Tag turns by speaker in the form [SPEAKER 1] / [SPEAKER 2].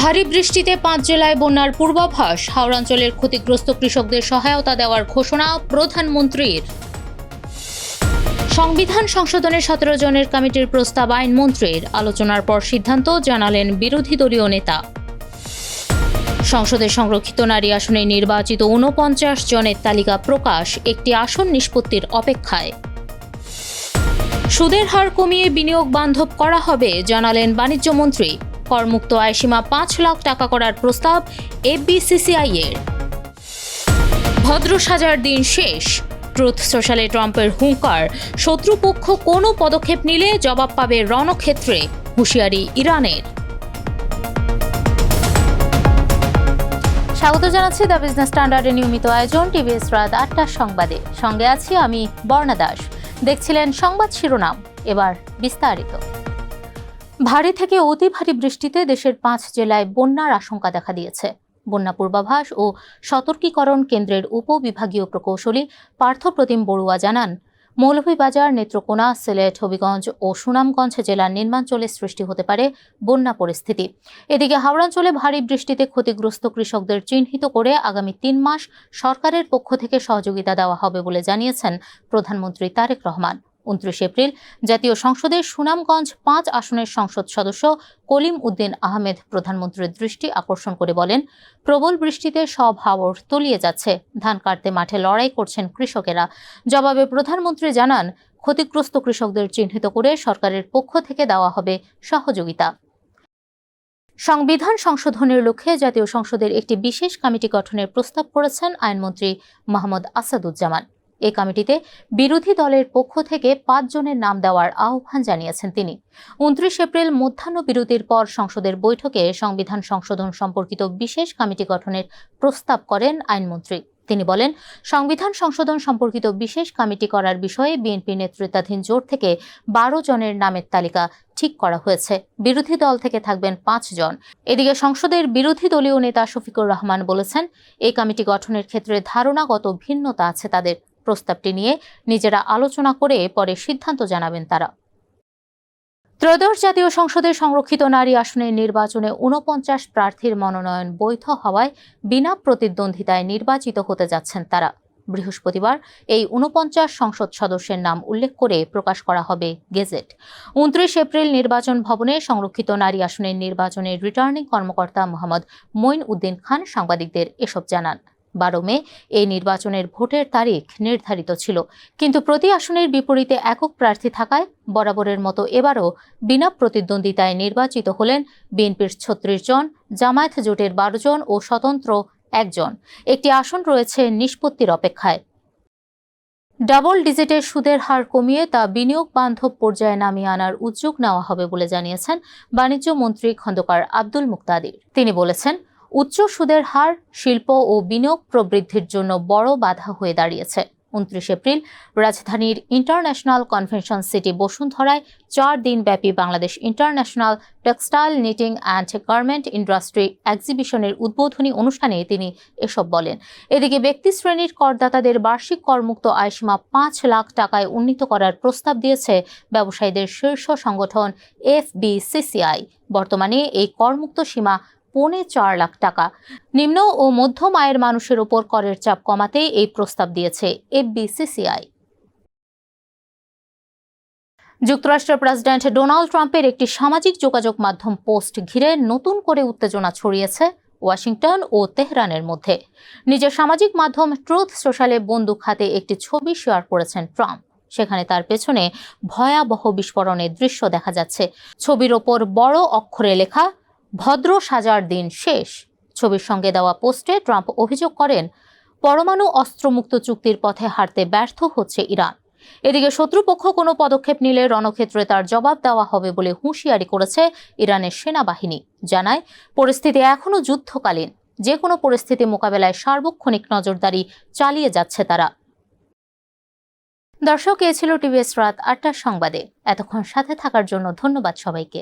[SPEAKER 1] ভারী বৃষ্টিতে ৫ জেলায় বন্যার পূর্বাভাস। হাওড়াঞ্চলের ক্ষতিগ্রস্ত কৃষকদের সহায়তা দেওয়ার ঘোষণা প্রধানমন্ত্রীর। সংবিধান সংশোধনের ১৭ জনের কমিটির প্রস্তাব আইনমন্ত্রীর। আলোচনার পর সিদ্ধান্ত জানালেন বিরোধী দলীয় নেতা। সংসদের সংরক্ষিত নারী আসনে নির্বাচিত ৪৯ জনের তালিকা প্রকাশ, একটি আসন নিষ্পত্তির অপেক্ষায়। সুদের হার কমিয়ে বিনিয়োগ বান্ধব করা হবে, জানালেন বাণিজ্যমন্ত্রী। করমুক্ত আয়সীমা ৫ লাখ টাকা করার প্রস্তাব এফবিসিসিআই এর। ভদ্র সাজার দিন শেষ। ট্রুথ সোশ্যালে ট্রাম্পের হুঙ্কার, শত্রুপক্ষ কোনো পদক্ষেপ নিলে জবাব পাবে রণক্ষেত্রে, হুঁশিয়ারি ইরানের। স্বাগত জানাচ্ছি দ্য বিজনেস স্ট্যান্ডার্ডের নিয়মিত আয়োজন টিভিএস রাত ৮টার সংবাদে। সঙ্গে আছি আমি বর্ণা দাস। দেখছিলেন সংবাদ শিরোনাম, এবার বিস্তারিত। ভারী থেকে অতি ভারী বৃষ্টিতে দেশের ৫ জেলায় বন্যার আশঙ্কা দেখা দিয়েছে। বন্যা পূর্বাভাস ও সতর্কীকরণ কেন্দ্রের উপবিভাগীয় প্রকৌশলী পার্থপ্রতিম বড়ুয়া জানান, মৌলভীবাজার, নেত্রকোনা, সিলেট, হবিগঞ্জ ও সুনামগঞ্জ জেলার নিম্নাঞ্চলে সৃষ্টি হতে পারে বন্যা পরিস্থিতি। এদিকে হাওড়াঞ্চলে ভারী বৃষ্টিতে ক্ষতিগ্রস্ত কৃষকদের চিহ্নিত করে আগামী ৩ মাস সরকারের পক্ষ থেকে সহযোগিতা দেওয়া হবে বলে জানিয়েছেন প্রধানমন্ত্রী তারেক রহমান। ২৯ এপ্রিল জাতীয় সংসদের সুনামগঞ্জ ৫ আসনের সংসদ সদস্য কলিম উদ্দিন আহমেদ প্রধানমন্ত্রীর দৃষ্টি আকর্ষণ করে বলেন, প্রবল বৃষ্টিতে সব হাওর তলিয়ে যাচ্ছে, ধান কাটতে মাঠে লড়াই করছেন কৃষকেরা। জবাবে প্রধানমন্ত্রী জানান, ক্ষতিগ্রস্ত কৃষকদের চিহ্নিত করে সরকারের পক্ষ থেকে দেওয়া হবে সহযোগিতা। সংবিধান সংশোধনের লক্ষ্যে জাতীয় সংসদের একটি বিশেষ কমিটি গঠনের প্রস্তাব করেছেন আইনমন্ত্রী মোহাম্মদ আসাদুজ্জামান। এই কমিটিতে বিরোধী দলের পক্ষ থেকে ৫ জনের নাম দেওয়ার আহ্বান জানিয়েছেন তিনি। ২৯ এপ্রিল মধ্যাহ্ন বিরতির পর সংসদের বৈঠকে সংবিধান সংশোধন সম্পর্কিত বিশেষ কমিটি গঠনের প্রস্তাব করেন আইনমন্ত্রী। তিনি বলেন, সংবিধান সংশোধন সম্পর্কিত বিশেষ কমিটি করার বিষয়ে বিএনপি নেতৃত্বাধীন জোট থেকে ১২ জনের নামের তালিকা ঠিক করা হয়েছে। বিরোধী দল থেকে থাকবেন ৫ জন। এদিকে সংসদের বিরোধী দলীয় নেতা শফিকুর রহমান বলেছেন, এই কমিটি গঠনের ক্ষেত্রে ধারণাগত ভিন্নতা আছে তাদের। প্রস্তাবটি নিয়ে নিজেরা আলোচনা করে পরে সিদ্ধান্ত জানাবেন তারা। ত্রয়োদশ জাতীয় সংসদের সংরক্ষিত নারী আসনের নির্বাচনে ৪৯ প্রার্থীর মনোনয়ন বৈধ হওয়ায় বিনা প্রতিদ্বন্দ্বিতায় নির্বাচিত হতে যাচ্ছেন তারা। বৃহস্পতিবার এই ৪৯ সংসদ সদস্যের নাম উল্লেখ করে প্রকাশ করা হবে গেজেট। ২৯ এপ্রিল নির্বাচন ভবনে সংরক্ষিত নারী আসনের নির্বাচনের রিটার্নিং কর্মকর্তা মোহাম্মদ মঈন উদ্দিন খান সাংবাদিকদের এসব জানান। ১২ মে এই নির্বাচনের ভোটের তারিখ নির্ধারিত ছিল, কিন্তু প্রতি আসনের বিপরীতে একক প্রার্থী থাকায় বরাবরের মতো এবারও বিনা প্রতিদ্বন্দ্বিতায় নির্বাচিত হলেন বিএনপির ৩৬ জন, জামায়াত জোটের ১২ জন ও স্বতন্ত্র ১ জন। একটি আসন রয়েছে নিষ্পত্তির অপেক্ষায়। ডাবল ডিজিটের সুদের হার কমিয়ে তা বিনিয়োগ বান্ধব পর্যায়ে নামিয়ে আনার উদ্যোগ নেওয়া হবে বলে জানিয়েছেন বাণিজ্য মন্ত্রী খন্দকার আব্দুল মুকতাদির। তিনি বলেছেন, উচ্চ সুদের হার শিল্প ও বিনিয়োগ প্রবৃদ্ধির জন্য বড় বাধা হয়ে দাঁড়িয়েছে। ২৯ এপ্রিল রাজধানীর ইন্টারন্যাশনাল কনভেনশন সিটি বসুন্ধরায় ৪ দিনব্যাপী Bangladesh international textile, knitting and garment industry এক্সিবিশনের উদ্বোধনী অনুষ্ঠানে তিনি এসব বলেন। এদিকে ব্যক্তি শ্রেণীর করদাতাদের বার্ষিক করমুক্ত আয়সীমা ৫ লাখ টাকায় উন্নীত করার প্রস্তাব দিয়েছে ব্যবসায়ীদের শীর্ষ সংগঠন এফবিসিসিআই। বর্তমানে এই করমুক্ত সীমা ৪.৫ লাখ টাকা। নিম্ন ও মধ্যম আয়ের মানুষের উপর করের চাপ কমাতে এই প্রস্তাব দিয়েছে এফবিসিসিআই। যুক্তরাষ্ট্রের প্রেসিডেন্ট ডোনাল্ড ট্রাম্পের একটি সামাজিক যোগাযোগ মাধ্যম পোস্ট ঘিরে নতুন করে উত্তেজনা ছড়িয়েছে ওয়াশিংটন ও তেহরানের মধ্যে। নিজের সামাজিক মাধ্যম ট্রুথ সোশ্যালে বন্দুক হাতে একটি ছবি শেয়ার করেছেন ট্রাম্প। সেখানে তার পেছনে ভয়াবহ বিস্ফোরণের দৃশ্য দেখা যাচ্ছে। ছবির ওপর বড় অক্ষরে লেখা, ভদ্র সাজার দিন শেষ। ছবির সঙ্গে দেওয়া পোস্টে ট্রাম্প অভিযোগ করেন, পরমাণু অস্ত্রমুক্ত চুক্তির পথে হাঁটতে ব্যর্থ হচ্ছে ইরান। এদিকে শত্রুপক্ষ কোনো পদক্ষেপ নিলে রণক্ষেত্রে তার জবাব দেওয়া হবে বলে হুঁশিয়ারি করেছে ইরানের সেনাবাহিনী। জানায়, পরিস্থিতি এখনও যুদ্ধকালীন, যে কোনো পরিস্থিতি মোকাবেলায় সার্বক্ষণিক নজরদারি চালিয়ে যাচ্ছে তারা। দর্শক, এ ছিল টিভিএস রাত ৮টার সংবাদে। এতক্ষণ সাথে থাকার জন্য ধন্যবাদ সবাইকে।